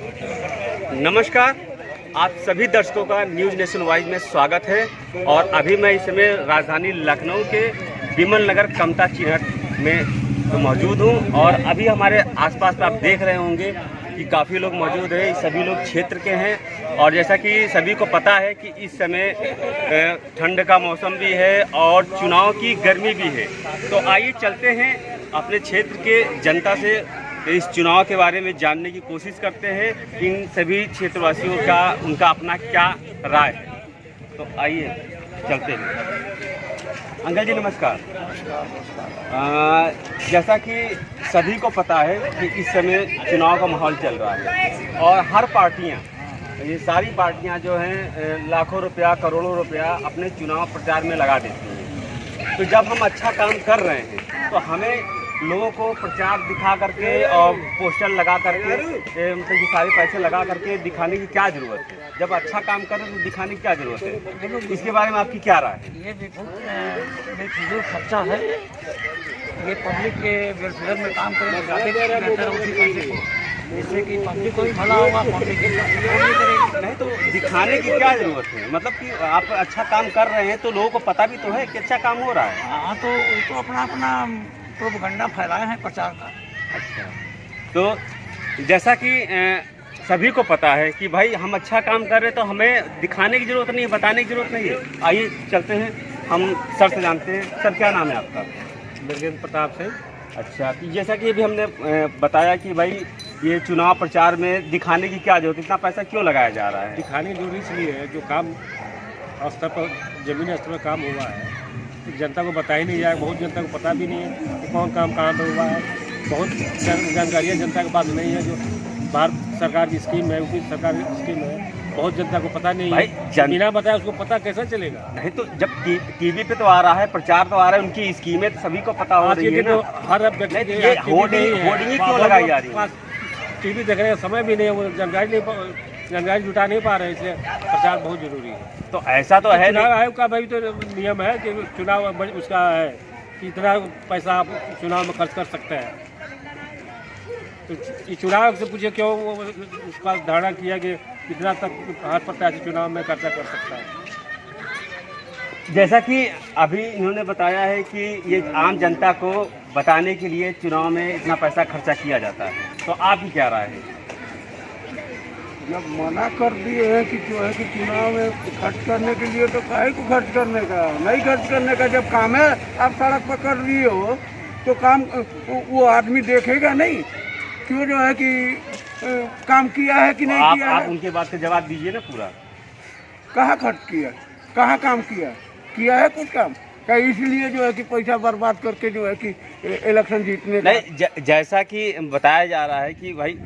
नमस्कार, आप सभी दर्शकों का न्यूज़ नेशन वाइज में स्वागत है। और अभी मैं इस समय राजधानी लखनऊ के विमल नगर कमता चिन्हट में मौजूद हूँ। और अभी हमारे आसपास आप देख रहे होंगे कि काफ़ी लोग मौजूद हैं। सभी लोग क्षेत्र के हैं और जैसा कि सभी को पता है कि इस समय ठंड का मौसम भी है और चुनाव की गर्मी भी है। तो आइए चलते हैं अपने क्षेत्र के जनता से इस चुनाव के बारे में जानने की कोशिश करते हैं। इन सभी क्षेत्रवासियों का उनका अपना क्या राय है, तो आइए चलते हैं। अंकल जी नमस्कार। जैसा कि सभी को पता है कि इस समय चुनाव का माहौल चल रहा है और हर पार्टियां, ये सारी पार्टियां जो हैं लाखों रुपया करोड़ों रुपया अपने चुनाव प्रचार में लगा देती हैं। तो जब हम अच्छा काम कर रहे हैं तो हमें लोगों को प्रचार दिखा करके और पोस्टर लगा करके मतलब ये सारे पैसे लगा करके दिखाने की क्या ज़रूरत है? जब अच्छा काम कर रहे हैं तो दिखाने की क्या ज़रूरत है? इसके बारे में आपकी क्या राय है? ये बेफिजूल खर्चा है। ये पब्लिक के वेलफेयर में काम करेंगे बेहतर उसी पैसे को, जिससे कि पब्लिक को भी भला होगा, पब्लिक की करेगी। नहीं तो दिखाने की क्या ज़रूरत है? मतलब कि आप अच्छा काम कर रहे हैं तो लोगों को पता भी तो है कि अच्छा काम हो रहा है। हाँ, तो वो तो अपना प्रोपगंडा फैलाए हैं प्रचार का। अच्छा, तो जैसा कि सभी को पता है कि भाई हम अच्छा काम कर रहे हैं तो हमें दिखाने की ज़रूरत नहीं है, बताने की ज़रूरत नहीं है। आइए चलते हैं, हम सर से जानते हैं। सर क्या नाम है आपका? मृगेंद्र प्रताप सिंह। अच्छा, तो जैसा कि अभी हमने बताया कि भाई ये चुनाव प्रचार में दिखाने की क्या जरूरत है, इतना पैसा क्यों लगाया जा रहा है? दिखाने की जरूरी इसलिए है जो काम स्तर पर ज़मीनी स्तर पर काम हुआ है तो जनता को बताया ही नहीं जाए। बहुत जनता को पता भी नहीं है कि कौन काम कहाँ पर हुआ है। बहुत जानकारियाँ जनता के पास नहीं है। जो भारत सरकार की स्कीम है, यूपी सरकार की स्कीम है, बहुत जनता को पता नहीं है। बिना बताया उसको पता कैसे चलेगा? नहीं तो जब टीवी पे तो आ रहा है, प्रचार तो आ रहा है, उनकी स्कीमें तो सभी को पता हो रही है ना। हर होर्डिंग क्यों लगाई जा रही है? टीवी देखने का समय भी नहीं है, वो जानकारी जुटा नहीं पा रहे हैं, इसलिए प्रचार बहुत जरूरी है। तो ऐसा तो है चुनाव आयोग का भाई तो नियम है कि चुनाव उसका है कि इतना पैसा आप चुनाव में खर्च कर सकते हैं। तो चुनाव आयोग से पूछिए क्यों उसका धारणा किया कि इतना तक हर प्रत्याशी चुनाव में खर्चा कर सकता है। जैसा कि अभी इन्होंने बताया है कि ये आम जनता को बताने के लिए चुनाव में इतना पैसा खर्चा किया जाता है, तो आपकी क्या राय है? जब मना कर दिए हैं कि जो है कि चुनाव में खर्च करने के लिए, तो काहे को खर्च करने का, नहीं खर्च करने का। जब काम है, आप सड़क पर कर रही हो तो काम वो आदमी देखेगा नहीं क्यों जो है कि काम किया है कि नहीं किया आप है। उनके बात का जवाब दीजिए ना पूरा। कहाँ खर्च किया, कहाँ काम किया है कुछ काम क्या? इसलिए जो है कि पैसा बर्बाद करके जो है कि इलेक्शन जीतने का। नहीं, जैसा कि बताया जा रहा है कि भाई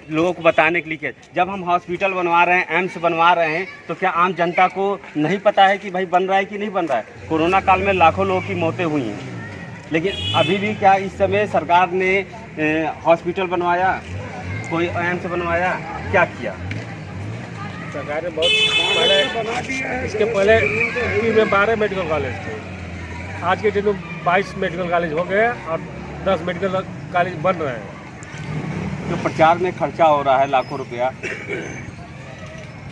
लोगों को बताने के लिए, जब हम हॉस्पिटल बनवा रहे हैं, एम्स बनवा रहे हैं, तो क्या आम जनता को नहीं पता है कि भाई बन रहा है कि नहीं बन रहा है? कोरोना काल में लाखों लोगों की मौतें हुई हैं, लेकिन अभी भी क्या इस समय सरकार ने हॉस्पिटल बनवाया, कोई एम्स बनवाया, क्या किया? सरकार ने बहुत पहले, इसके पहले यूपी में 12 मेडिकल कॉलेज थे। आज के दिन में 22 मेडिकल कॉलेज हो गए और 10 मेडिकल कॉलेज बन रहे हैं। जो प्रचार में खर्चा हो रहा है लाखों रुपया,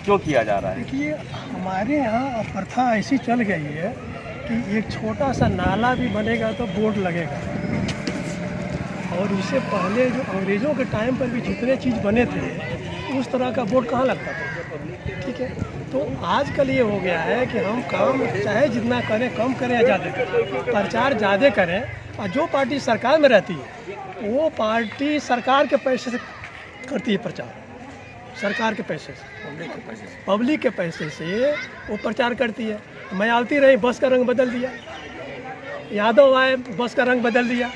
क्यों किया जा रहा है? देखिए, हमारे यहाँ प्रथा ऐसी चल गई है कि एक छोटा सा नाला भी बनेगा तो बोर्ड लगेगा। और इससे पहले जो अंग्रेज़ों के टाइम पर भी जितने चीज़ बने थे उस तरह का बोर्ड कहाँ लगता था? ठीक है, तो आजकल ये हो गया है कि हम काम चाहे जितना करें, कम करें या ज़्यादा करें, प्रचार ज़्यादा करें। और जो पार्टी सरकार में रहती है वो पार्टी सरकार के पैसे से करती है प्रचार, सरकार के पैसे से, पब्लिक के पैसे से वो प्रचार करती है। मायावती रही, बस का रंग बदल दिया, यादव आए, बस का रंग बदल दिया,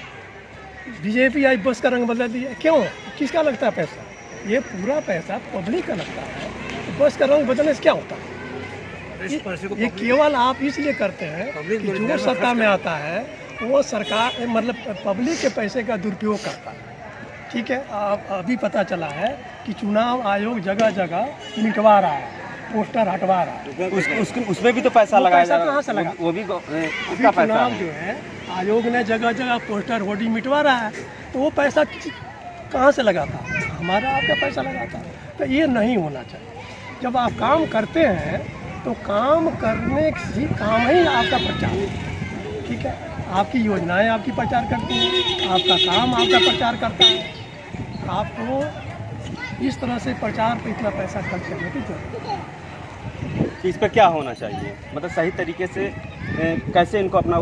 बीजेपी आई, बस का रंग बदल दिया। क्यों? किसका लगता है पैसा? ये पूरा पैसा पब्लिक का लगता है। तो बस का रंग बदलने से क्या होता है? ये केवल आप इसलिए करते हैं कि जो सत्ता में आता है वो सरकार मतलब पब्लिक के पैसे का दुरुपयोग करता है। ठीक है, अब अभी पता चला है कि चुनाव आयोग जगह जगह मिटवा रहा है, पोस्टर हटवा रहा है। उसमें भी तो पैसा लगाया जा रहा है। कहाँ से लगा? वो भी उसका पैसा चुनाव जो है आयोग ने जगह जगह पोस्टर होर्डिंग मिटवा रहा है, तो वो पैसा कहाँ से लगाता है? हमारा आपका पैसा लगाता है। तो ये नहीं होना चाहिए। जब आप काम करते हैं तो काम करने से काम ही आपका प्रचार है, ठीक है। आपकी योजनाएं आपकी प्रचार करती हैं, आपका काम आपका प्रचार करता है। आपको इस तरह से प्रचार पे इतना पैसा खर्च करने की जरूरत है। कि इस पर क्या होना चाहिए, मतलब सही तरीके से कैसे इनको अपना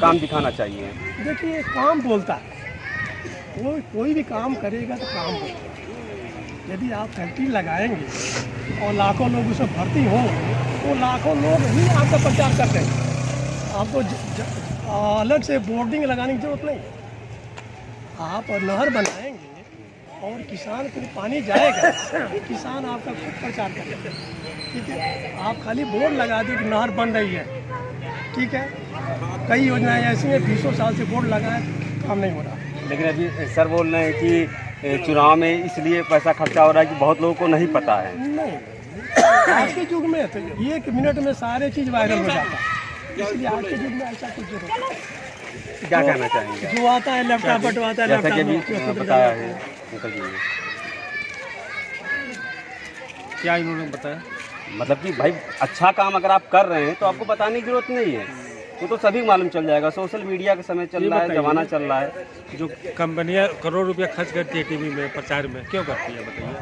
काम दिखाना चाहिए। देखिए काम बोलता है, कोई भी काम करेगा तो काम बोलता है। यदि आप फैक्ट्री लगाएंगे और लाखों लोग उसमें भर्ती होंगे तो लाखों लोग ही आपका प्रचार करते हैं। आपको अलग से बोर्डिंग लगाने की जरूरत नहीं। आप नहर बनाएंगे और किसान को पानी जाएगा, किसान आपका खुद प्रचार करेगा, ठीक है। आप खाली बोर्ड लगा दें कि नहर बन रही है, ठीक है। कई योजनाएं ऐसी हैं 20 साल से बोर्ड लगाए, काम नहीं हो रहा। लेकिन अभी सर बोल रहे हैं कि चुनाव में इसलिए पैसा खर्चा हो रहा है कि बहुत लोगों को नहीं पता है। नहीं, आज के युग में तो 1 मिनट में सारे चीज़ वायरल हो जाता है, इसलिए आज के युग में ऐसा कुछ जरूरत नहीं। क्या कहना चाहेंगे? जो आता है लैपटॉप बटवाता है, जैसा कि अभी लैपटॉप बताया है अंकल जी ने, क्या इन्होंने बताया? मतलब कि भाई अच्छा काम अगर आप कर रहे हैं तो आपको बताने की जरूरत नहीं है, वो तो सभी मालूम चल जाएगा। सोशल मीडिया का समय चल रहा है, जमाना चल रहा है। जो कंपनियां करोड़ रुपया खर्च करती है टीवी में प्रचार में, क्यों करती है बताइए?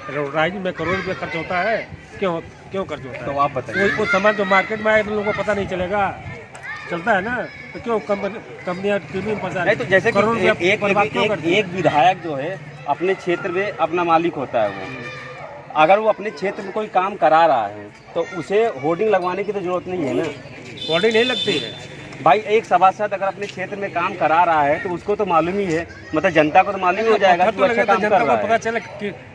एडवर्टाइजिंग में करोड़ रुपया खर्च होता है, क्यों खर्च होता है? तो आप बताइए। वो सामान जो मार्केट में आए तो लोगों को पता नहीं चलेगा, चलता है ना, तो क्यों कंपनियां टीवी में प्रचार? नहीं तो जैसे करोड़ रुपया कि एक विधायक जो है अपने क्षेत्र में अपना मालिक होता है, वो अगर वो अपने क्षेत्र में कोई काम करा रहा है तो उसे होर्डिंग लगवाने की तो जरूरत नहीं है ना। बॉडी नहीं लगती है भाई। एक सभासद अगर अपने क्षेत्र में काम करा रहा है तो उसको तो मालूम ही है, मतलब जनता को तो मालूम ही हो जाएगा कि वो अच्छा काम जनता कर को रहा पता है। चले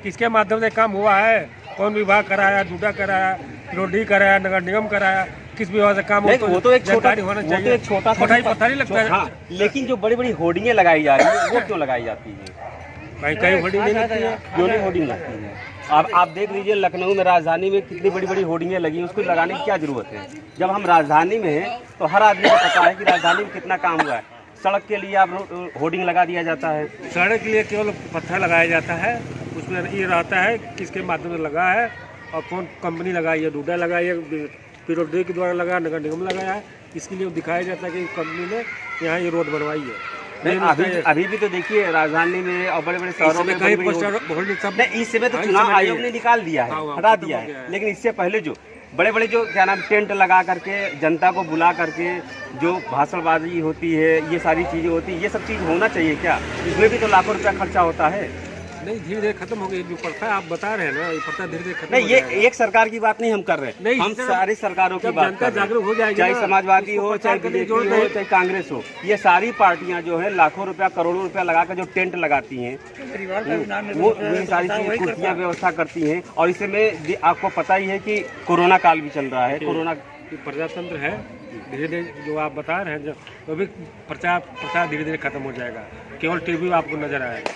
किसके माध्यम से काम हुआ है, कौन विभाग कराया, डूडा कराया, रोडी कराया, नगर निगम कराया, किस विभाग से काम हो, वो तो एक छोटा होना वो चाहिए। तो एक छोटा सा ही पता नहीं लगता है। हाँ, लेकिन जो बड़ी बड़ी होर्डिंगें लगाई जा रही है वो क्यों लगाई जाती है भाई? कहीं होर्डिंग नहीं लगती है, क्यों नहीं होर्डिंग लगती है? अब आप देख लीजिए लखनऊ में, राजधानी में कितनी बड़ी बड़ी होर्डिंगें लगी हैं, उसको लगाने की क्या जरूरत है? जब हम राजधानी में हैं तो हर आदमी को पता है कि राजधानी में कितना काम हुआ है। सड़क के लिए आप होर्डिंग लगा दिया जाता है, सड़क के लिए केवल पत्थर लगाया जाता है, उसमें ये रहता है किसके माध्यम से लगा है और कौन कंपनी लगाई है, डूडा लगाई है, पीडब्ल्यूडी के द्वारा लगाया, नगर निगम लगाया है, इसके लिए दिखाया जाता है कि कंपनी ने यहाँ ये रोड बनवाई है। नहीं, अभी भी तो देखिए राजधानी में और बड़े बड़े शहरों में कहीं बड़ी-बड़ी नहीं, इस समय तो चुनाव आयोग ने निकाल दिया है, हटा दिया है। लेकिन इससे पहले जो बड़े बड़े जो क्या नाम टेंट लगा करके जनता को बुला करके जो भाषणबाजी होती है, ये सारी चीजें होती है, ये सब चीज होना चाहिए क्या? इसमें भी तो लाखों रुपया खर्चा होता है। नहीं, धीरे धीरे खत्म हो गई जो प्रथा आप बता रहे हैं ना, ये प्रथा धीरे धीरे खत्म नहीं, हो ये जाएगा। एक सरकार की बात नहीं हम कर रहे हैं, नहीं, हम सारी सरकारों की जब बात जनता कर रहे हैं। जागरूक हो जाएगी चाहे ना, समाजवादी इसको हो, प्रचार चाहे करने की बीजेपी जरूरत हो, नहीं। चाहे कांग्रेस हो, ये सारी पार्टियां जो है लाखों रुपया करोड़ों रुपया लगाकर जो टेंट लगाती हैं, वो ये सारी चीज कुर्सियां व्यवस्था करती हैं। और इसमें आपको पता ही है कि कोरोना काल भी चल रहा है। कोरोना प्रजातंत्र है, धीरे धीरे जो आप बता रहे हैं वो भी प्रचार धीरे धीरे खत्म हो जाएगा। केवल टीवी आपको नजर आएगा,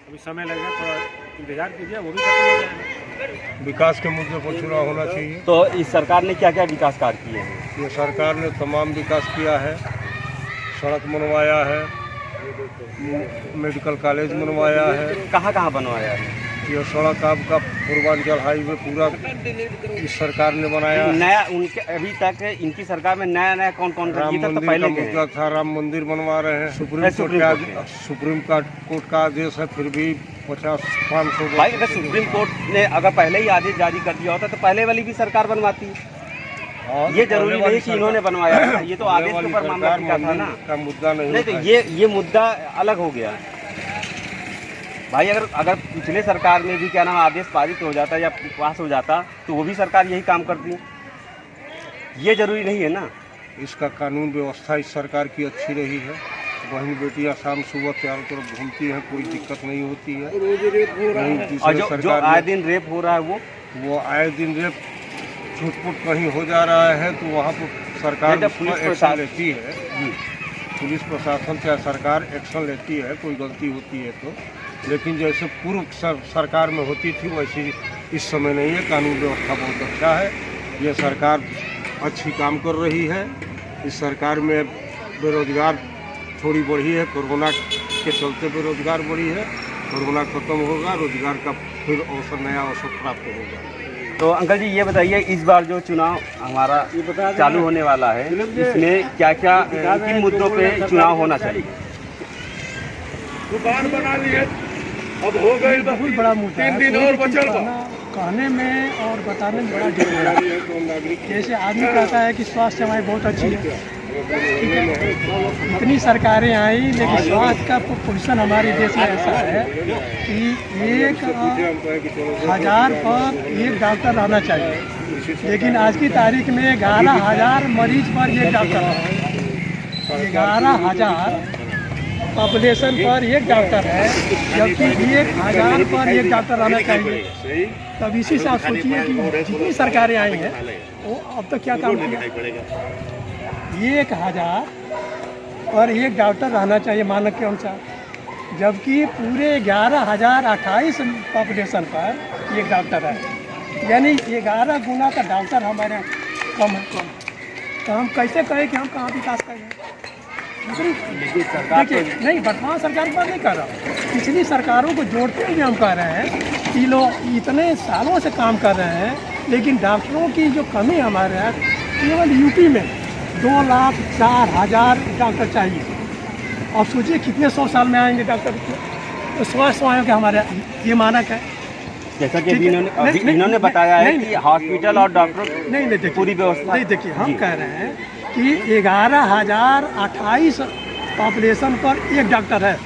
अभी समय लगेगा, थोड़ा इंतजार कीजिए, वो भी खत्म हो जाएगा। विकास के मुद्दे पर चुनाव होना चाहिए। तो इस सरकार ने क्या क्या विकास कार्य किए हैं? ये सरकार ने तमाम विकास किया है, सड़क बनवाया है, मेडिकल कॉलेज बनवाया है। कहाँ कहाँ बनवाया है? ये सड़क आपका पूर्वांचल हाईवे पूरा इस सरकार ने बनाया है। नया उनके अभी तक इनकी सरकार में नया नया कौन कौन राम ये तक तो मंदिर पहले का के हैं। मुद्दा था, राम मंदिर बनवा रहे हैं। सुप्रीम कोर्ट का आदेश है, फिर भी 50-500 भाई अगर सुप्रीम कोर्ट ने अगर पहले ही आदेश जारी कर दिया होता तो पहले वाली भी सरकार बनवाती। ये जरूरी नहीं कि इन्होंने बनवाया है, ये तो आदेश के ऊपर मामला टिका था ना, का मुद्दा नहीं तो ये मुद्दा अलग हो गया भाई। अगर पिछले सरकार में भी क्या नाम आदेश पारित हो जाता या पास हो जाता तो वो भी सरकार यही काम करती है, ये जरूरी नहीं है ना। इसका कानून व्यवस्था इस सरकार की अच्छी रही है। बहन बेटियां शाम सुबह चारों तरफ घूमती हैं, कोई दिक्कत नहीं होती है। और जो आए दिन रेप हो रहा है वो आए दिन रेप छूटपुट कहीं हो जा रहा है तो वहाँ पर सरकार एक्शन लेती है। पुलिस प्रशासन चाहे सरकार एक्शन लेती है, कोई गलती होती है तो। लेकिन जैसे पूर्व सरकार में होती थी वैसी इस समय नहीं है। कानून व्यवस्था बहुत अच्छा है, ये सरकार अच्छी काम कर रही है। इस सरकार में बेरोजगार थोड़ी बढ़ी है, कोरोना के चलते बेरोजगार बढ़ी है, फॉर्मूला खत्म होगा, रोजगार का फिर अवसर, नया अवसर प्राप्त होगा। तो अंकल जी ये बताइए, इस बार जो चुनाव हमारा चालू होने वाला है, इसमें क्या क्या किन मुद्दों पे चुनाव होना चाहिए? दुकान बना लिए, अब हो गई, बहुत बड़ा मुद्दा है। 3 दिन और बचल बा। कहने में और बताने में बड़ा डिफरेंस है। जैसे आदमी कहता है कि स्वास्थ्य सेवाएं बहुत अच्छी है, ठीक है, इतनी सरकारें आई, लेकिन स्वास्थ्य का पोजीशन हमारे देश में ऐसा है कि 1,000 पर 1 डॉक्टर रहना चाहिए, लेकिन आज की तारीख में 11,000 मरीज पर 1 डॉक्टर है। 11,000 पॉपुलेशन पर 1 डॉक्टर है, जबकि 1,000 पर 1 डॉक्टर रहना चाहिए। तब इसी से आप सोचिए कि जितनी सरकारें आई हैं वो अब तक क्या काम किया। 1,000 पर 1 डॉक्टर रहना चाहिए मानक के अनुसार, जबकि पूरे 11,028 पॉपुलेशन पर 1 डॉक्टर है, यानी 11 गुना का डॉक्टर हमारे कम है। तो हम कैसे कहें कि हम कहाँ विकास कर रहे हैं? लेकिन सरकार देखिए, नहीं, वर्तमान सरकार की बात नहीं कर रहा हूँ, पिछली सरकारों को जोड़ते हुए हम कह रहे हैं कि लोग इतने सालों से काम कर रहे हैं, लेकिन डॉक्टरों की जो कमी हमारे यहाँ केवल यूपी में 2,04,000 डॉक्टर चाहिए। और सोचिए कितने 100 साल में आएंगे डॉक्टर, तो 100 आएंगे हमारे, ये मानक है। जैसा कि इन्होंने बताया है कि हॉस्पिटल और डॉक्टर नहीं देखिए, पूरी व्यवस्था। नहीं देखिए, हम कह रहे हैं कि 11,028 पॉपुलेशन पर 1 डॉक्टर है,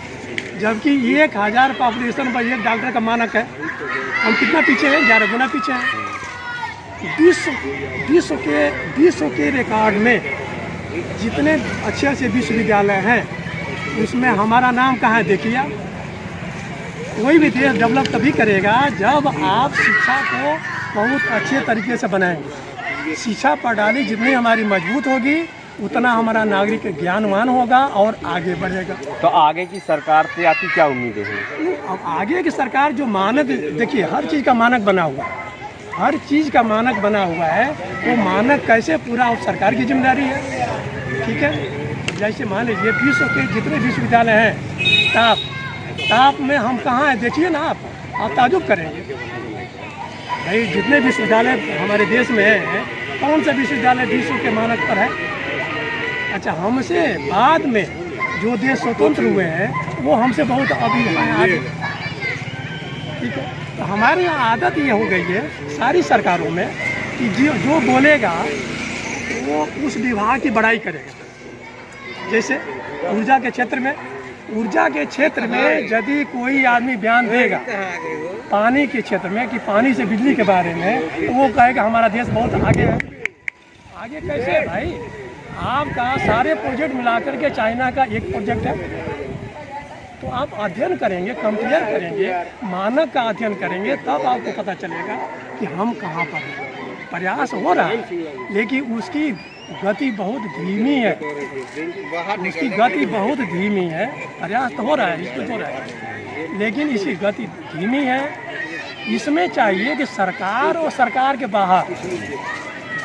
जबकि 1,000 पॉपुलेशन पर 1 डॉक्टर का मानक है। हम कितना पीछे हैं? 11 गुना पीछे हैं। विश्व के रिकॉर्ड में जितने अच्छे विश्वविद्यालय हैं, उसमें हमारा नाम कहाँ है? देखिए आप, कोई भी देश डेवलप तभी करेगा जब आप शिक्षा को बहुत अच्छे तरीके से बनाएंगे। शिक्षा प्रणाली जितनी हमारी मजबूत होगी, उतना हमारा नागरिक ज्ञानवान होगा और आगे बढ़ेगा। तो आगे की सरकार से आपकी क्या उम्मीदें हैं? अब आगे की सरकार जो मानक, देखिए हर चीज़ का मानक बना हुआ है, हर चीज़ का मानक बना हुआ है, वो मानक कैसे पूरा अब सरकार की जिम्मेदारी है, ठीक है। जैसे मान लीजिए विश्व के जितने विश्वविद्यालय हैं, टॉप में हम कहाँ हैं? देखिए ना आप ताजुब करेंगे भाई, जितने विश्वविद्यालय हमारे देश में हैं, कौन सा विश्वविद्यालय विश्व के मानक पर है? अच्छा, हमसे बाद में जो देश स्वतंत्र हुए हैं वो हमसे बहुत अभी आगे, ठीक है। तो हमारे यहाँ आदत ये हो गई है सारी सरकारों में कि जो बोलेगा वो उस विभाग की बड़ाई करेगा। जैसे ऊर्जा के क्षेत्र में यदि कोई आदमी बयान देगा पानी के क्षेत्र में कि पानी से बिजली के बारे में, तो वो कहेगा हमारा देश बहुत आगे है। आगे कैसे है भाई? आपका सारे प्रोजेक्ट मिलाकर के चाइना का एक प्रोजेक्ट है। तो आप अध्ययन करेंगे, कंपेयर करेंगे, मानक का अध्ययन करेंगे, तब आपको पता चलेगा कि हम कहाँ पर हैं। प्रयास हो रहा है, लेकिन उसकी गति बहुत धीमी है, प्रयास तो हो रहा है, इसमें हो रहा है, लेकिन इसकी गति धीमी है। इसमें चाहिए कि सरकार और सरकार के बाहर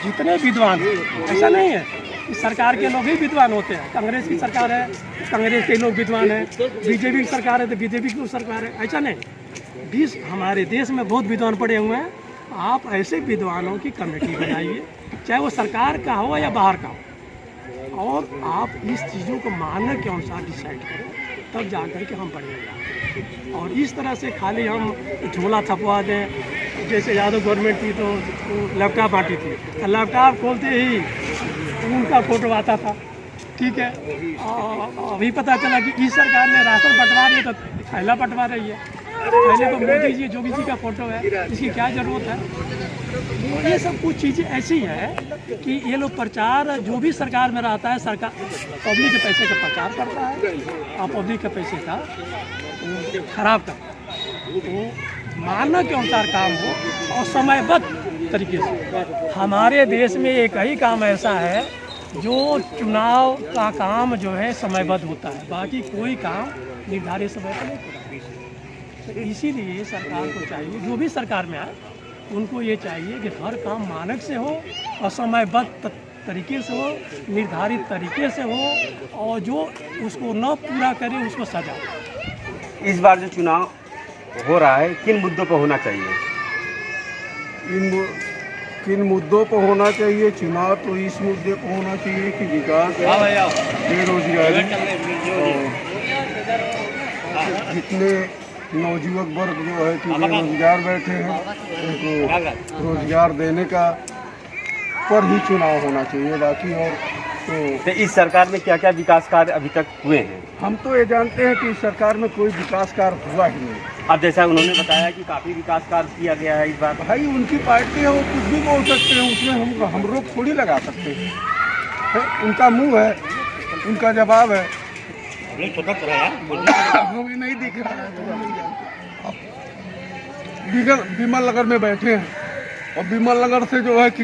जितने विद्वान, ऐसा नहीं है कि सरकार के लोग ही विद्वान होते हैं। कांग्रेस की सरकार है, कांग्रेस के लोग विद्वान हैं, बीजेपी की सरकार है तो बीजेपी की सरकार है, ऐसा नहीं। हमारे देश में बहुत विद्वान पड़े हुए हैं। आप ऐसे विद्वानों की कमेटी बनाइए, चाहे वो सरकार का हो या बाहर का हो, और आप इस चीज़ों को मानक के अनुसार डिसाइड करें, तब जा कर के हम बढ़ेंगे। और इस तरह से खाली हम झोला थपवा दें, जैसे यादव गवर्नमेंट थी तो लैपटॉप बांटी थी, लैपटॉप खोलते ही उनका फोटो आता था, ठीक है। अभी पता चला कि इस सरकार ने राशन बंटवा रही है तो थैला बंटवा रही है, पहले तो मोदी जी योगी जी का फोटो है, इसकी क्या ज़रूरत है? तो ये सब कुछ चीज़ें ऐसी है कि ये लोग प्रचार, जो भी सरकार में रहता है, सरकार पब्लिक के पैसे का प्रचार करता है और पब्लिक के पैसे का खराब करता है। तो मानक के अनुसार काम हो और समयबद्ध तरीके से। हमारे देश में एक ही काम ऐसा है जो चुनाव का काम जो है समयबद्ध होता है, बाकी कोई काम निर्धारित समय पर नहीं होता। तो इसीलिए सरकार को चाहिए, जो भी सरकार में आए, उनको ये चाहिए कि हर काम मानक से हो और समयबद्ध तरीके से हो, निर्धारित तरीके से हो, और जो उसको न पूरा करे उसको सजा। इस बार जो चुनाव हो रहा है किन मुद्दों पर होना चाहिए? किन मुद्दों पर होना चाहिए? चुनाव तो इस मुद्दे पर होना चाहिए कि विकास, बेरोजगारी और जितने नौजुवक वर्ग जो है कि बेरोजगार बैठे हैं उनको रोजगार देने का पर ही चुनाव होना चाहिए। बाकी और तो इस सरकार में क्या क्या विकास कार्य अभी तक हुए हैं? हम तो ये जानते हैं कि इस सरकार में कोई विकास कार्य हुआ ही नहीं। अब जैसा उन्होंने बताया कि काफ़ी विकास कार्य किया गया है इस बार। भाई उनकी पार्टी है, वो कुछ भी बोल सकते हैं, उसमें हम रोक थोड़ी लगा सकते हैं। उनका मुंह है, उनका जवाब है, हमें नहीं दिख रहा है। विमल नगर में बैठे हैं और विमल नगर से जो है कि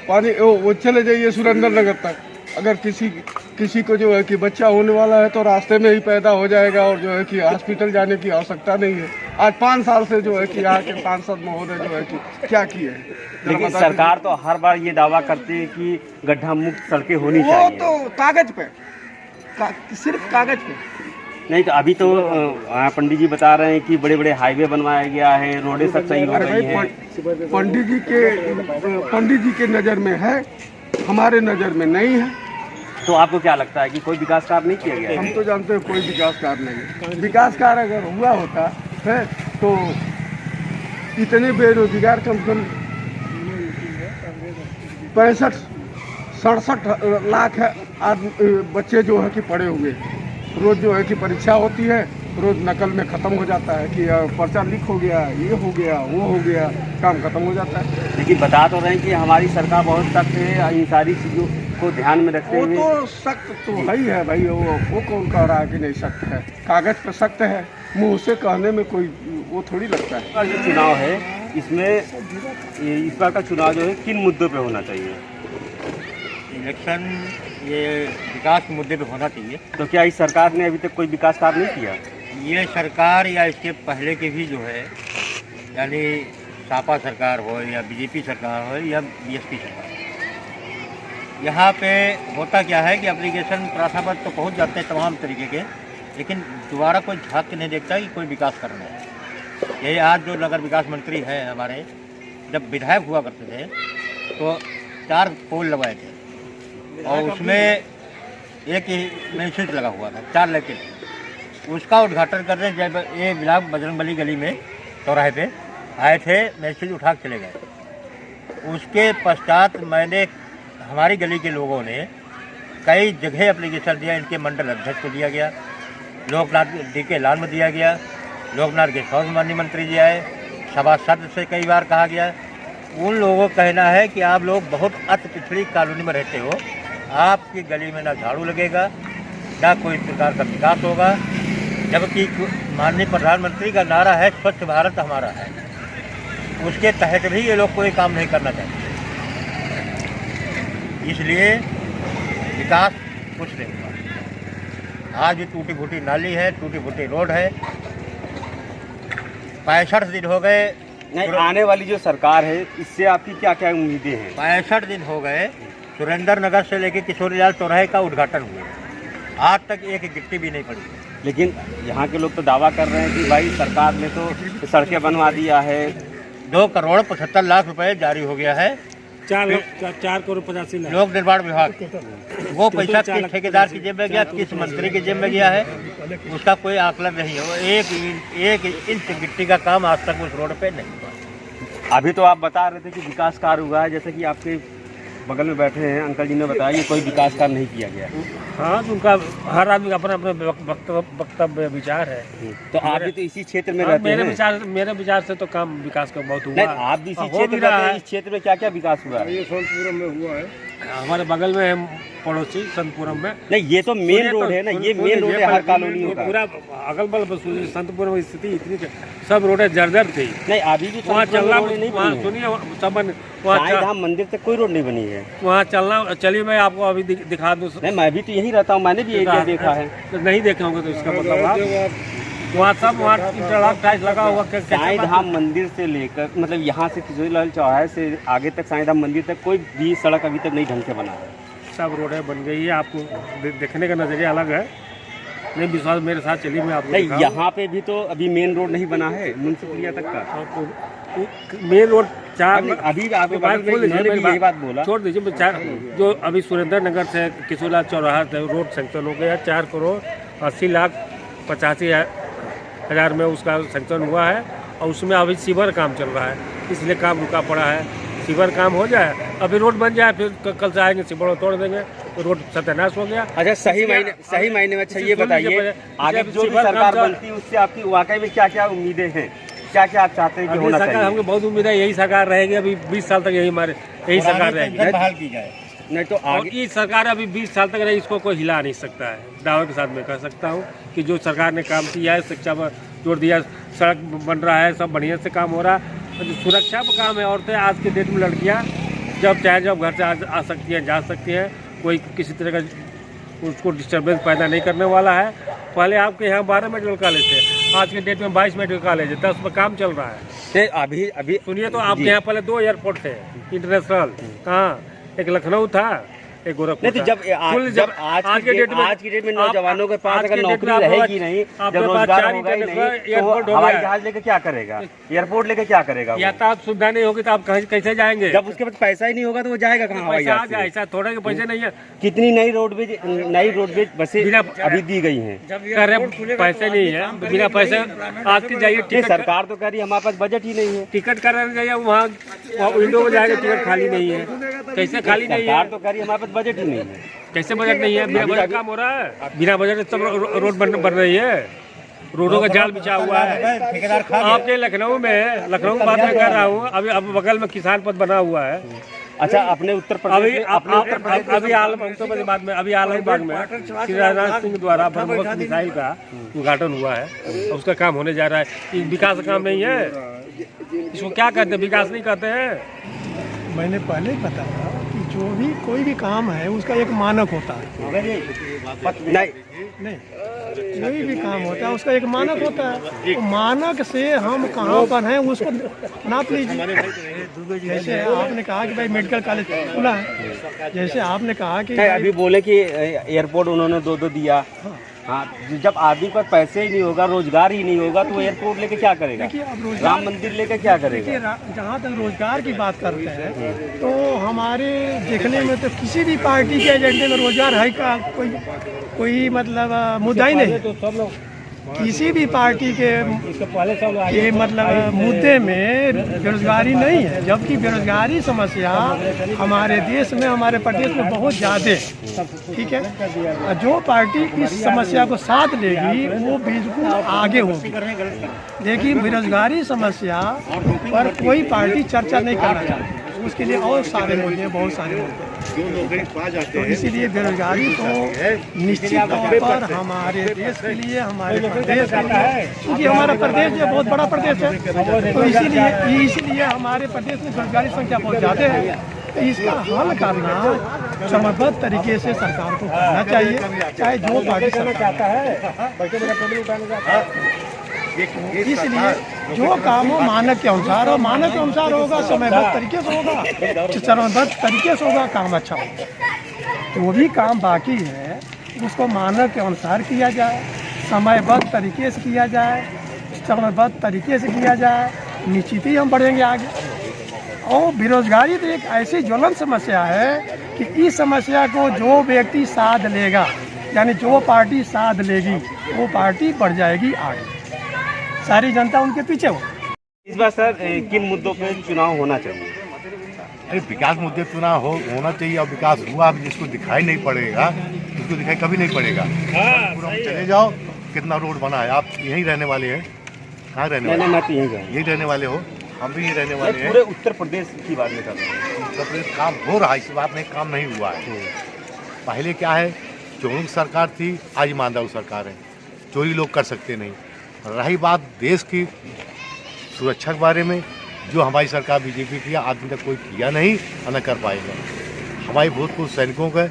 पानी वो चले जाइए सुरेंद्र नगर तक, अगर किसी को जो है कि बच्चा होने वाला है तो रास्ते में ही पैदा हो जाएगा और जो है कि हॉस्पिटल जाने की आवश्यकता नहीं है। आज 5 साल से जो है कि यहाँ के सांसद महोदय जो है कि क्या किए हैं। लेकिन सरकार तो हर बार ये दावा करती है कि गड्ढा मुक्त सड़कें होनी वो चाहिए। तो कागज पे, सिर्फ कागज पे। नहीं तो अभी तो पंडित जी बता रहे हैं कि बड़े बड़े हाईवे बनवाया गया है, रोडें सब सही हो रही हैं। पंडित जी के नज़र में है, हमारे नज़र में नहीं है। तो आपको क्या लगता है कि कोई विकास कार्य नहीं किया गया है? हम तो जानते हैं कोई विकास कार्य नहीं है। विकास कार्य अगर हुआ होता है तो इतने बेरोजगार कम से कम 65-67 लाख बच्चे जो है कि पढ़े हुए। रोज जो है कि परीक्षा होती है, रोज नकल में ख़त्म हो जाता है कि पर्चा लीक हो गया, ये हो गया, वो हो गया, काम ख़त्म हो जाता है। लेकिन बता तो रहे हैं कि हमारी सरकार बहुत सख्त है इन सारी चीज़ों को ध्यान में रखते वो हुए। तो सख्त तो है ही है भाई, वो कौन कह रहा है कि नहीं सख्त है? कागज पर सख्त है, मुंह से कहने में कोई वो थोड़ी लगता है। और जो चुनाव है इसमें इस बार का चुनाव जो है किन मुद्दों पे होना चाहिए? इलेक्शन ये विकास के मुद्दे पे होना चाहिए। तो क्या इस सरकार ने अभी तक कोई विकास कार्य नहीं किया? ये सरकार या इसके पहले के भी जो है, यानी सपा सरकार हो या बीजेपी सरकार हो या बीएसपी सरकार, यहाँ पे होता क्या है कि एप्लीकेशन प्रार्थना तो पहुँच जाते हैं तमाम तरीके के, लेकिन दोबारा कोई झाँक के नहीं देखता कि कोई विकास करना है। यही आज जो नगर विकास मंत्री हैं हमारे, जब विधायक हुआ करते थे तो 4 पोल लगवाए थे और उसमें एक ही मैसेज लगा हुआ था, 4 लेके उसका उद्घाटन करने जब ये बिलाग बजरंगबली गली में चौराहे पे आए थे, मैसेज उठा के चले गए। उसके पश्चात मैंने हमारी गली के लोगों ने कई जगह एप्लीकेशन दिया, इनके मंडल अध्यक्ष को दिया गया, लोकनाथ DK लाल में दिया गया, लोकनाथ के सौर माननीय मंत्री जी आए, सभासद से कई बार कहा गया। उन लोगों का कहना है कि आप लोग बहुत अति पिछड़ी कॉलोनी में रहते हो, आपकी गली में ना झाड़ू लगेगा ना कोई प्रकार का विकास होगा, जबकि माननीय प्रधानमंत्री का नारा है स्वच्छ भारत हमारा है, उसके तहत भी ये लोग कोई काम नहीं करना चाहते। इसलिए विकास कुछ नहीं हुआ। आज भी टूटी फूटी नाली है, टूटी फूटी रोड है। 65 दिन हो गए। नहीं, आने वाली जो सरकार है इससे आपकी क्या क्या उम्मीदें हैं? 65 दिन हो गए सुरेंद्र नगर से लेकर किशोरीलाल चौराहे का उद्घाटन हुआ, आज तक एक गिट्टी भी नहीं पड़ी। लेकिन यहाँ के लोग तो दावा कर रहे हैं कि भाई सरकार ने तो सड़कें बनवा दिया है। 2 करोड़ 75 लाख रुपए जारी हो गया है 4 करोड़ 85 लाख। लोक निर्माण विभाग। वो पैसा किस ठेकेदार की जेब में गया, किस मंत्री की जेब में गया है, उसका कोई आकलन नहीं है। वो एक इंच गिट्टी का काम आज तक उस रोड पे नहीं हुआ। अभी तो आप बता रहे थे कि विकास कार्य हुआ है, जैसे कि आपके बगल में बैठे हैं अंकल जी ने बताया कि कोई विकास कार्य नहीं किया गया। हाँ, तो उनका हर आदमी का अपना अपना वक्तव्य विचार है। तो आप भी तो इसी क्षेत्र में रहते हैं। मेरे विचार से तो काम विकास का बहुत हुआ। नहीं, आप भी इसी क्षेत्र में रहते हैं। इस क्षेत्र में क्या क्या विकास हुआ है? ये सोनपुरम में हुआ है, हमारे बगल में है पड़ोसी संतपुरम में। नहीं, ये तो मेन रोड है ना, ये मेन रोड है हर कॉलोनियों का। पूरा अगल बगल संतपुरम में स्थिति इतनी सब रोडें जर्जर थी। नहीं, अभी भी वहाँ चलना, नहीं वहाँ बनी है। सुनिए सब साईं धाम मंदिर तक कोई रोड नहीं बनी है। वहाँ चलना, चलिए मैं आपको अभी दिखा दूँ। नहीं, मैं भी तो यहीं रहता हूँ, मैंने भी एरिया देखा है। तो नहीं देखे होंगे तो इसका मतलब आप वहाँ सब वहाँ इंटरलॉक टाइल्स लगा हुआ। साईं धाम मंदिर से लेकर मतलब यहाँ से किशोरीलाल चौराहे से आगे तक साईं धाम मंदिर तक कोई भी सड़क अभी तक नहीं ढंग से बना है। सब रोडें बन गई है, आपको देखने का नज़रिया अलग है। नहीं विश्वास मेरे साथ चलिए, मैं आपको नहीं, दिखाऊं। यहाँ पे भी तो अभी मेन रोड नहीं बना है म्यूनसिपलिया तक का। मेन रोड चार अभी आपके बात बगल में खोल लीजिए, इन्होंने भी मेरी यही बात बोला। छोड़ दीजिए, मैं चार जो अभी सुरेंद्र नगर से किशोरलाल चौराहा रोड सेंक्शन हो गया 4,80,85,000 में उसका सेंक्शन हुआ है और उसमें अभी सीवर काम चल रहा है, इसलिए काम रुका पड़ा है। सीवर काम हो जाए, अभी रोड बन जाए, फिर कल से आएंगे सीवर तोड़ देंगे, तो रोड सत्यानाश हो गया। अच्छा, सही मायने में अच्छा ये सुन लीजिए बताइए, पहले, आगे जो भी सीवर सरकार काम बनती है उससे आपकी वाकई में क्या क्या उम्मीदें हैं, क्या क्या आप चाहते हैं कि अभी होना सरकार चाहिए? हमको बहुत उम्मीद है यही सरकार रहेगी, अभी 20 साल तक यही सरकार रहेगी। बहाल की जाए। नहीं तो और आगे ये सरकार अभी 20 साल तक रही, इसको कोई हिला नहीं सकता है। दावे के साथ मैं कह सकता हूँ कि जो सरकार ने काम किया है, शिक्षा पर जोर दिया, सड़क बन रहा है, सब बढ़िया से काम हो रहा है। और जो सुरक्षा पर काम है, औरतें आज के डेट में लड़कियाँ जब चाहे जब घर से आ सकती हैं, जा सकती हैं, कोई किसी तरह का उसको डिस्टर्बेंस पैदा नहीं करने वाला है। पहले आपके यहाँ 12 मेडिकल कॉलेज थे, आज के डेट में 22 मेडिकल कॉलेज है, 10 में काम चल रहा है। अभी सुनिए, तो आपके यहाँ पहले 2 एयरपोर्ट थे इंटरनेशनल, कहाँ, एक लखनऊ था, एक गोरखपुर नहीं तो था। जब आज की डेट में नौजवानों के पास अगर नौकरी रहेगी नहीं, जब रोजगार होगा ही नहीं, तो हवाई जहाज लेके क्या करेगा, एयरपोर्ट लेके क्या करेगा वो? यातायात सुविधा नहीं होगी तो आप कैसे जाएंगे? जब उसके पास पैसा ही नहीं होगा तो वो जाएगा कहाँ हवाई पैसा आ जहाज से? जाए, ऐसा थोड़ा के पैसे नहीं है। कितनी नई रोडवेज बसें बिना अभी दी गई हैं। कह रहे पैसे नहीं है, बिना पैसे आज की जाइए नहीं, टिकट, सरकार तो कह रही है हमारे पास बजट ही नहीं है। टिकट कराने जाइए, वहाँ विंडो में जाएगा, टिकट खाली नहीं है। कैसे खाली नहीं सरकार है? तो कह रही है हमारे पास बजट ही नहीं है। कैसे बजट नहीं है? बिना बजट काम हो रहा है, बिना बजट सब रोड बन रही है, रोडों का जाल बिछा हुआ है। आपके लखनऊ की बात मैं कर रहा हूँ, अभी अब बगल में किसान पथ बना हुआ है। अच्छा, अपने उत्तर अभी आलमबाग में श्री राजनाथ सिंह द्वारा ब्रह्मोस मिसाइल का उद्घाटन हुआ है, उसका काम होने जा रहा है। ये विकास का काम नहीं है, इसको क्या कहते हैं, विकास नहीं कहते हैं। मैंने पहले ही बताया कि जो भी कोई भी काम है उसका एक मानक होता है। नहीं, कोई भी काम होता है उसका एक मानक होता है, तो मानक से हम कहाँ पर हैं उसको नाप लीजिए। जैसे आपने कहा कि भाई मेडिकल कॉलेज खुला है, जैसे आपने कहा कि अभी बोले कि एयरपोर्ट उन्होंने 2 दिया। हाँ, जब आदमी पर पैसे ही नहीं होगा, रोजगार ही नहीं होगा, तो एयरपोर्ट लेके क्या करेगा? देखिए, अब रोजगार, राम मंदिर लेके क्या करेगा? देखिए, जहाँ तक रोजगार की बात करते हैं तो हमारे देखने में तो किसी भी पार्टी के एजेंडे में रोजगार है का कोई मतलब मुद्दा ही नहीं। किसी भी पार्टी के मतलब मुद्दे में बेरोजगारी नहीं है, जबकि बेरोजगारी समस्या हमारे देश में, हमारे प्रदेश में बहुत ज़्यादा है। ठीक है, जो पार्टी इस समस्या को साथ लेगी वो बिल्कुल आगे होगी, लेकिन बेरोजगारी समस्या पर कोई पार्टी चर्चा नहीं करना चाहती। उसके लिए और सारे मुद्दे, बहुत सारे मुद्दे, तो इसीलिए बेरोजगारी तो निश्चित तौर पर हमारे देश के लिए, हमारे प्रदेश के लिए, क्योंकि हमारा प्रदेश जो बहुत बड़ा प्रदेश है, तो इसीलिए हमारे प्रदेश में बेरोजगारी संख्या बहुत ज़्यादा है। तो इसका हल करना समयबद्ध तरीके से सरकार को करना चाहिए, चाहे जो पार्टी चाहता है। इसलिए जो काम हो मानक के अनुसार हो, मानक के अनुसार होगा, समयबद्ध तरीके से होगा, चरणबद्ध तरीके से होगा, काम अच्छा होगा। जो भी काम बाकी है उसको मानक के अनुसार किया जाए, समयबद्ध तरीके से किया जाए, चरणबद्ध तरीके से किया जाए, निश्चित ही हम बढ़ेंगे आगे। और बेरोजगारी तो एक ऐसी ज्वलंत समस्या है कि इस समस्या को जो व्यक्ति साध लेगा, यानी जो पार्टी साध लेगी, वो पार्टी बढ़ जाएगी आगे, सारी जनता उनके पीछे हो। इस बार सर किन मुद्दों पे चुनाव होना चाहिए? अरे विकास मुद्दे चुनाव होना चाहिए, और विकास हुआ अब जिसको दिखाई नहीं पड़ेगा उसको दिखाई कभी नहीं पड़ेगा। पूरा चले जाओ, कितना रोड बना है, आप यहीं रहने वाले हैं, कहाँ रहने वाले? मैं तो यहीं रहने वाले हो, हम भी यहीं रहने वाले हैं। पूरे उत्तर प्रदेश की बात नहीं कर रहे हैं। उत्तर प्रदेश काम हो रहा है, इस बात नहीं काम नहीं हुआ है। पहले क्या है, चोरों की सरकार थी, आज ईमानदार सरकार है, चोरी लोग कर सकते नहीं। रही बात देश की सुरक्षा के बारे में, जो हमारी सरकार बीजेपी की आज तक कोई किया नहीं और न कर पाएगा। हमारी भूतपूर्व सैनिकों का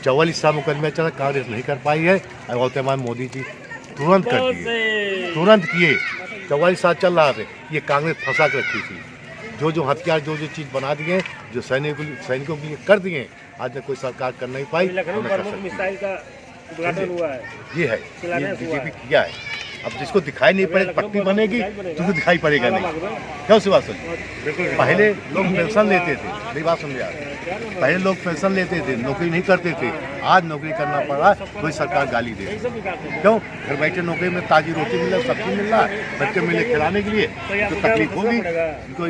44 साल मुकदमे चला, कांग्रेस नहीं कर पाई है, और वर्तमान मोदी जी तुरंत कर दिए, तुरंत किए। 44 साल चल रहा था, ये कांग्रेस फंसा कर रखी थी। जो हथियार जो चीज़ बना दिए, जो सैनिकों के लिए कर दिए, आज तक कोई सरकार कर नहीं पाई। उद्घाटन हुआ है। ये है, ये बीजेपी किया है। अब जिसको दिखाई नहीं पड़े, पट्टी बनेगी तो दिखाई पड़ेगा नहीं। क्या उसकी बात समझ? पहले लोग पेंशन लेते थे, मेरी बात समझे आप? पहले लोग पेंशन लेते थे, नौकरी नहीं करते थे। आज नौकरी करना पड़ा, कोई सरकार गाली दे। क्यों? घर बैठे नौकरी में ताजी रोटी मिल रहा है, सब्जी मिल रहा है, बच्चे मिले खिलाने के लिए, तो तकलीफ होगी इनको।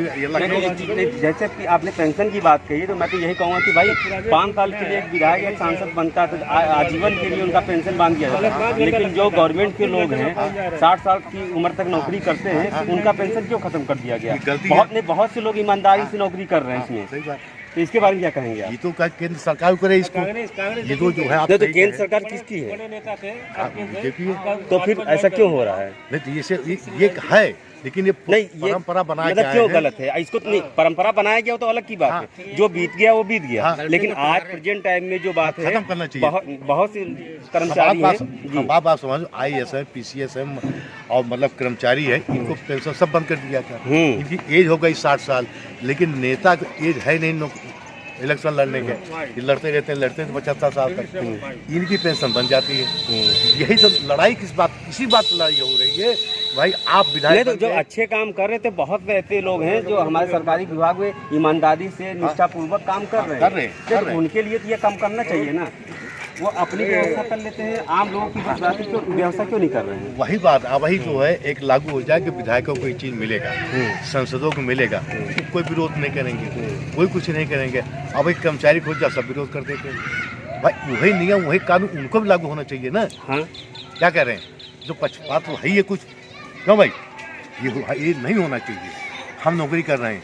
जैसे कि आपने पेंशन की बात कही, तो मैं तो यही कहूँगा कि भाई 5 साल के लिए एक विधायक एक सांसद बनता है तो आजीवन के लिए उनका पेंशन बांध दिया जाता है। लेकिन जो गवर्नमेंट के लोग हैं 60 साल की उम्र तक नौकरी करते हैं, उनका पेंशन क्यों खत्म कर दिया गया? बहुत से लोग ईमानदारी से नौकरी कर रहे हैं इसमें। सही बात। तो इसके बारे में क्या कहेंगे आप? ये तो केंद्र सरकार करे इसको। ये तो जो है आप तो केंद्र सरकार किसकी है? बीजेपी है। तो फिर ऐसा क्यों हो रहा है? नहीं तो ये है, लेकिन ये परंपरा बनाया मतलब क्यों गलत है? इसको नहीं, परंपरा बनाया गया तो अलग की बात है, जो बीत गया वो बीत गया। लेकिन आज प्रेजेंट टाइम में जो बात है, खत्म करना चाहिए। बहुत से कर्मचारी हैं, बात समझ, IAS है, PCS है और मतलब कर्मचारी है, इनको पेंशन सब बंद कर दिया था। इनकी एज हो गई 60 साल, लेकिन नेता की एज है नहीं इलेक्शन लड़ने के। ये लड़ते रहते हैं 75 साल तक, इनकी पेंशन बन जाती है। यही तो लड़ाई किस बात, इसी बात लड़ाई हो रही है भाई। आप विधायक तो जो अच्छे काम कर रहे थे, बहुत ऐसे लोग हैं जो हमारे सरकारी विभाग में ईमानदारी से निष्ठापूर्वक काम कर रहे हैं। उनके लिए तो ये काम करना चाहिए ना। वो अपनी व्यवस्था कर लेते हैं, आम लोगों की व्यवस्था क्यों नहीं कर रहे हैं? वही बात, वही जो है एक लागू हो जाए कि विधायकों को ये चीज़ मिलेगा, सांसदों को मिलेगा, तो कोई विरोध नहीं करेंगे, कोई कुछ नहीं करेंगे। अब एक कर्मचारी खोज जा, सब विरोध कर देते हैं। भाई वही नियम, वही कानून उनको भी लागू होना चाहिए ना। हाँ, क्या कह रहे हैं? जो पक्षपात तो है ही है कुछ। क्यों भाई? ये नहीं होना चाहिए। हम नौकरी कर रहे हैं,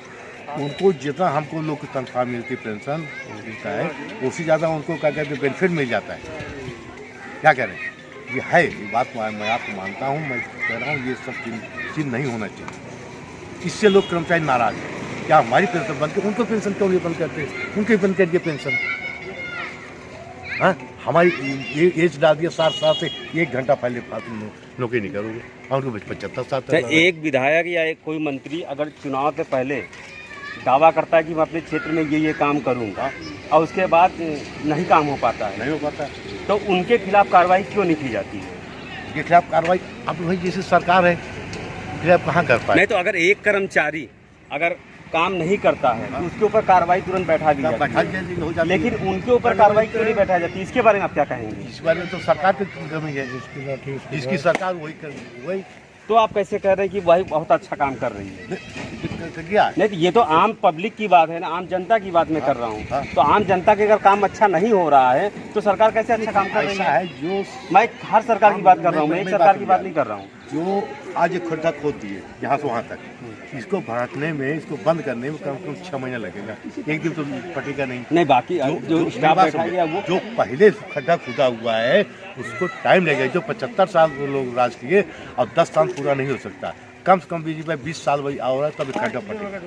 उनको जितना हमको लोग तनख्वाह मिलती, पेंशन मिलता है, उससे ज़्यादा उनको क्या कहते हैं बेनिफिट मिल जाता है। क्या कह रहे हैं? ये है, ये बात मैं आपको मानता हूँ, मैं कह रहा हूँ ये सब चीज़ नहीं होना चाहिए। इससे लोग कर्मचारी नाराज हैं। क्या हमारी पेंशन बंद कर, उनको पेंशन क्यों नहीं बंद करते? उनकी बंद करिए पेंशन। हाँ, हमारी एज डाल दिया 60 साल से 1 घंटा पहले नौकरी नहीं करोगे, और उनको 75 साल तक। एक विधायक या एक कोई मंत्री अगर चुनाव से पहले दावा करता है कि मैं अपने क्षेत्र में ये काम करूंगा और उसके बाद नहीं काम हो पाता है, नहीं हो पाता, तो उनके खिलाफ कार्रवाई क्यों नहीं की जाती है? उनके खिलाफ कार्रवाई अब भाई जैसे सरकार है, फिर आप कहाँ कर पाए? नहीं तो अगर एक कर्मचारी अगर काम नहीं करता है तो उसके ऊपर कार्रवाई तुरंत बैठा दी जाती है, लेकिन उनके ऊपर कार्रवाई क्यों नहीं बैठा जाती? इसके बारे में आप क्या कहेंगे? इस बारे में तो सरकार की कमी है, जिसकी सरकार वही। तो आप कैसे कह रहे हैं कि वही बहुत अच्छा काम कर रही है? नहीं तो ये तो आम पब्लिक की बात है ना, आम जनता की बात मैं कर रहा हूँ। तो आम जनता के अगर काम अच्छा नहीं हो रहा है तो सरकार कैसे अच्छा काम कर रही है? जो मैं हर सरकार की बात कर रहा हूँ, मैं एक सरकार की बात नहीं कर रहा हूँ। जो आज एक खड्डा खोद दिए यहाँ से वहाँ तक, इसको भड़कने में, इसको बंद करने में कम से कम 6 महीना लगेगा, एक दिन तो पटेगा नहीं। बाकी जो स्टाफ बैठा है वो जो पहले खड्डा खुदा हुआ है उसको टाइम लगेगा। जो 75 साल लोग राज किए, अब 10 साल पूरा नहीं हो सकता, कम से कम बीजेपी 20 साल वही आ रहा है, तभी खड्डा पटेगा।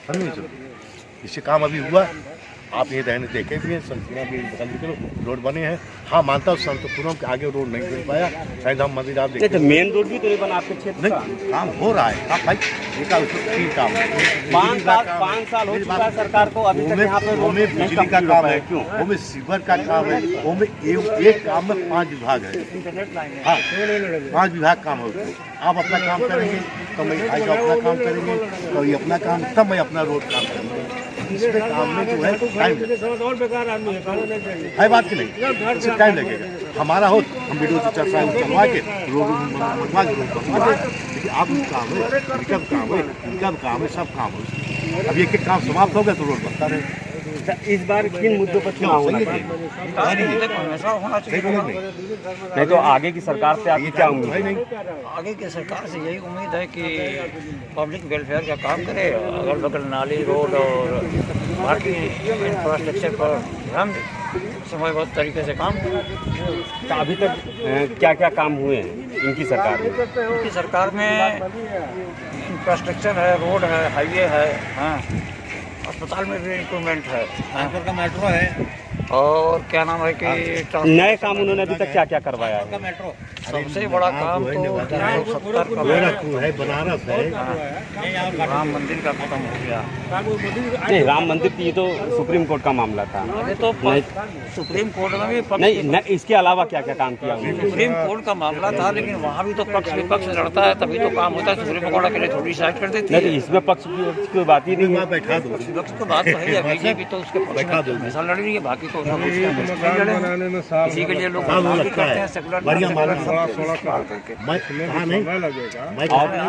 समझ सकते, इससे काम अभी हुआ। आप ये रहने देखे भी हैं, संतपुरा भी रोड बने हैं। हाँ, मानता हूँ संतपुरा के आगे रोड नहीं बन पाया, शायद हम मंदिर आप देखें, मेन रोड भी तो नहीं बना आपके क्षेत्र का। नहीं, काम हो रहा है। आप भाई ठीक काम 5 साल हो चुका है सरकार को, अभी तक यहाँ पे बिजली का काम है, क्यों वो में सीवर का काम है, वो में एक काम में 5 विभाग है। हाँ, 5 विभाग काम है। आप अपना काम करेंगे तो मैं अपना काम करेंगे, तो ये अपना काम, तब मैं अपना रोड काम करेंगे। इसमें काम में जो है टाइम है, बात की नहीं, इससे टाइम लगेगा। हमारा हो, हम वीडियो से चर्चा करवा के रोड बनवा के, लेकिन आप काम है, इनका काम है, इनका काम है, सब काम है। अब एक काम समाप्त हो गया तो रोड बनता रहे। इस बार किन मुद्दों पर चुनाव होना चाहिए? नहीं तो आगे की सरकार से आपकी क्या उम्मीद है? आगे की सरकार से यही उम्मीद है कि पब्लिक वेलफेयर का काम करे, अगल बगल नाली, रोड और बाकी इंफ्रास्ट्रक्चर पर ध्यान दे, समयबद्ध तरीके से काम। तो अभी तक क्या क्या काम हुए हैं इनकी सरकार में? इनकी सरकार में इंफ्रास्ट्रक्चर है, रोड है, हाईवे है, हाँ, अस्पताल में भी इम्प्रूवमेंट है, का मेट्रो है, और क्या नाम है कि नए काम उन्होंने अभी तक क्या क्या करवाया है? मेट्रो सबसे बड़ा काम तो 370 का गोरखपुर है, बनारस है। राम मंदिर का खत्म हो गया। नहीं, राम मंदिर की तो सुप्रीम कोर्ट का मामला था। अरे तो सुप्रीम कोर्ट में भी पक्ष नहीं, इसके अलावा क्या क्या काम किया उन्होंने? सुप्रीम कोर्ट का मामला था, लेकिन वहाँ भी तो पक्ष विपक्ष लड़ता है, तभी तो काम होता है। सुप्रीम कोर्ट अकेले थोड़ी साइड कर देती है। नहीं, इसमें पक्ष की कोई बात ही नहीं है। बैठा दो, विपक्ष की बात तो है, बीजेपी तो उसके पक्ष में हमेशा लड़ रही है, बाकी तो उसका कुछ नहीं लड़े हैं। इसी के लिए लोग बदनाम भी करते हैं सेकुलर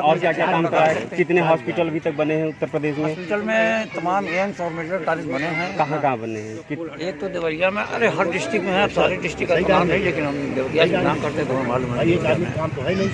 और क्या क्या काम करा है? कितने हॉस्पिटल अभी तक बने हैं उत्तर प्रदेश में? हॉस्पिटल में तमाम एम्स और मेडिकल कॉलेज बने हैं। कहाँ कहाँ बने हैं? एक तो देवरिया में, अरे हर डिस्ट्रिक्ट में है, सारी डिस्ट्रिक्ट का नाम नहीं, लेकिन हम देवरिया से नाम करते हैं तो हमें मालूम है। काम तो है नहीं,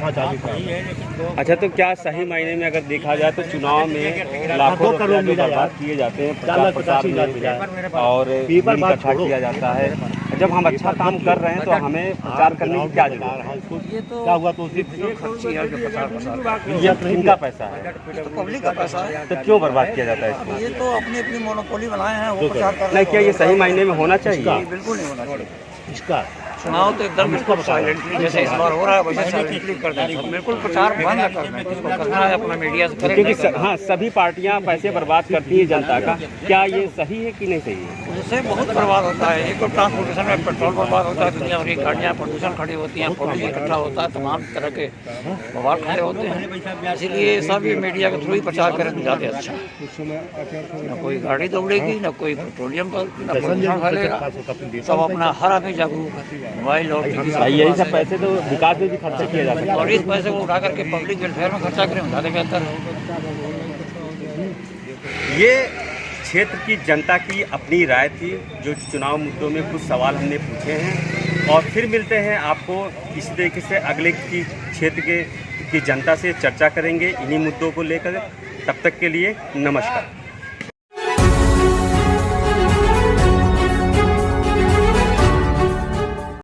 5 आदमी काम। अच्छा, तो क्या सही मायने में अगर देखा जाए तो चुनाव में लाखों रुपया जो बर्बाद किए जाते हैं प्रचार प्रसार में और भीड़ इकट्ठा किया जाता है, जब हम अच्छा काम कर रहे हैं तो हमें प्रचार करने की क्या जरूरत है? ये तो क्या हुआ तो खर्ची है जो प्रचार प्रसार, ये इनका पैसा है तो पब्लिक का पैसा है। तो क्यों बर्बाद किया जाता है इसको? ये तो अपनी अपनी मोनोपोली बनाए हैं, वो प्रचार कर रहे नहीं, हैं। क्या ये सही मायने में होना चाहिए? नहीं, बिल्कुल नहीं होना चाहिए। इसका चुनाव तो एकदम बिल्कुल साइलेंटली, जैसे इस बार हो रहा है वैसे साइलेंटली कर दें, बिल्कुल प्रचार बंद करना है। किसको करना है अपना मीडिया से करे, क्योंकि नहीं करना। हाँ, सभी पार्टियां पैसे बर्बाद करती है जनता का, क्या ये सही है कि नहीं सही है? उससे बहुत बर्बाद होता है। एक तो ट्रांसपोर्टेशन में पेट्रोल बर्बाद होता है, दुनिया भर की गाड़ियाँ प्रदूषण खड़ी होती हैं, पब्लिक इकट्ठा होता है, तमाम तरह के बवाल खड़े होते हैं। इसीलिए सब ये मीडिया के थ्रू ही प्रचार करें तो ज़्यादा अच्छा। न कोई गाड़ी दौड़ेगी, न कोई पेट्रोलियम पर, न प्रदूषण फैलेगा, सब अपना हर आदमी जागरूक है। मोबाइल और यही सब पैसे तो विकास में भी खर्चा किया जा सकता है। और इस पैसे को उठा करके पब्लिक वेलफेयर में खर्चा करें, ज़्यादा बेहतर है। ये क्षेत्र की जनता की अपनी राय थी, जो चुनाव मुद्दों में कुछ सवाल हमने पूछे हैं, और फिर मिलते हैं आपको इसी तरीके से अगले की क्षेत्र की जनता से चर्चा करेंगे इन्हीं मुद्दों को लेकर। तब तक के लिए नमस्कार।